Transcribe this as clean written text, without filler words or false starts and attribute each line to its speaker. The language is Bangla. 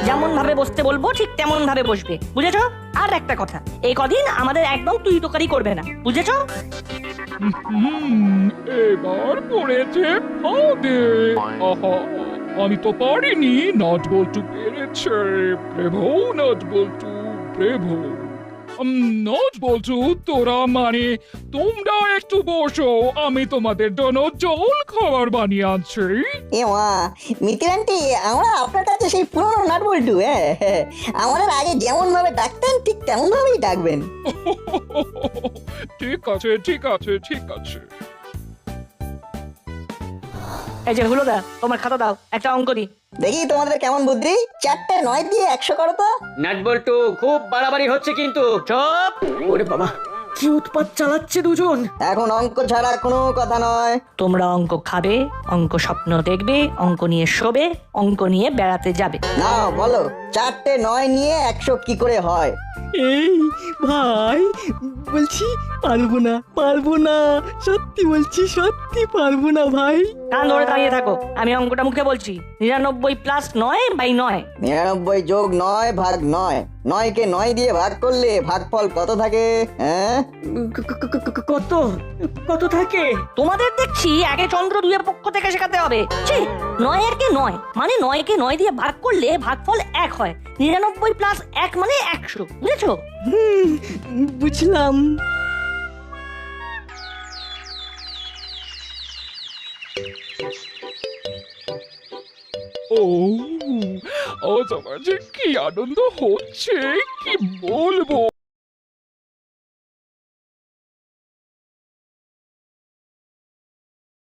Speaker 1: যেমন ভাবে বসতে বলবো ঠিক তেমন ভাবে বসবে, বুঝেছো? আর একটা কথা, এই কদিন আমাদের একদম তুই তোকারি করবে না, বুঝেছো?
Speaker 2: এবার পড়েছে ফাঁদে। আহা, আমি তো পারিনি, নাট বল্টু পেরেছে। ব্রেভো নাট বল্টু, ব্রেভো। নাট বল্টু, তোরা মানে তোমরা একটু বসো, আমি তোমাদের জন্য জল খাবার বানিয়ে আনছি।
Speaker 3: এ মা, মিতির আন্টি, আমরা আপনার কাছে সেই পুরনো নাট বল্টু। হ্যাঁ, আমাদের আগে যেমন ভাবে ডাকতেন ঠিক তেমন ভাবেই ডাকবেন।
Speaker 2: ঠিক আছে, ঠিক আছে, ঠিক আছে।
Speaker 1: এই যে হুলোদা, তোমার খাতা দাও, একটা অঙ্ক দিই।
Speaker 3: দেখি তোমাদের কেমন বুদ্ধি, 4টে 9 দিয়ে 100 করো তো।
Speaker 4: নাটবল্টু, খুব বাড়াবাড়ি হচ্ছে কিন্তু।
Speaker 1: চুপ!
Speaker 4: ওরে বাবা, কি উৎপাত চালাচ্ছে দুজন।
Speaker 3: এখন অঙ্ক ছাড়া কোনো কথা নয়।
Speaker 1: তোমরা অঙ্ক খাবে, অঙ্ক স্বপ্ন দেখবে, অঙ্ক নিয়ে শোবে, অঙ্ক নিয়ে বেড়াতে যাবে।
Speaker 3: নাও বলো, 4টে 9 নিয়ে 100 কি করে হয়?
Speaker 5: এই ভাই, বলছি পারবো না, সত্যি বলছি, সত্যি পারবো না ভাই।
Speaker 1: কান ধরে দাঁড়িয়ে থাকো, আমি অঙ্কটা মুখে বলছি। 99 প্লাস 9/9।
Speaker 3: 99 যোগ 9 ভাগ 9। 9কে 9 দিয়ে ভাগ করলে ভাগফল কত থাকে? হ্যাঁ,
Speaker 4: কত কত থাকে?
Speaker 1: তোমাদের দেখছি আগে চন্দ্র দুইয়ের পক্ষ থেকে শেখাতে হবে। ছি, 9 কে 9 মানে 9কে 9 দিয়ে ভাগ করলে ভাগফল 1 হয়। 99 প্লাস 1 মানে 100, বুঝেছো?
Speaker 5: বুঝলাম।
Speaker 2: ও, আজ আমার যে কি আনন্দ হচ্ছে, কি বলবো।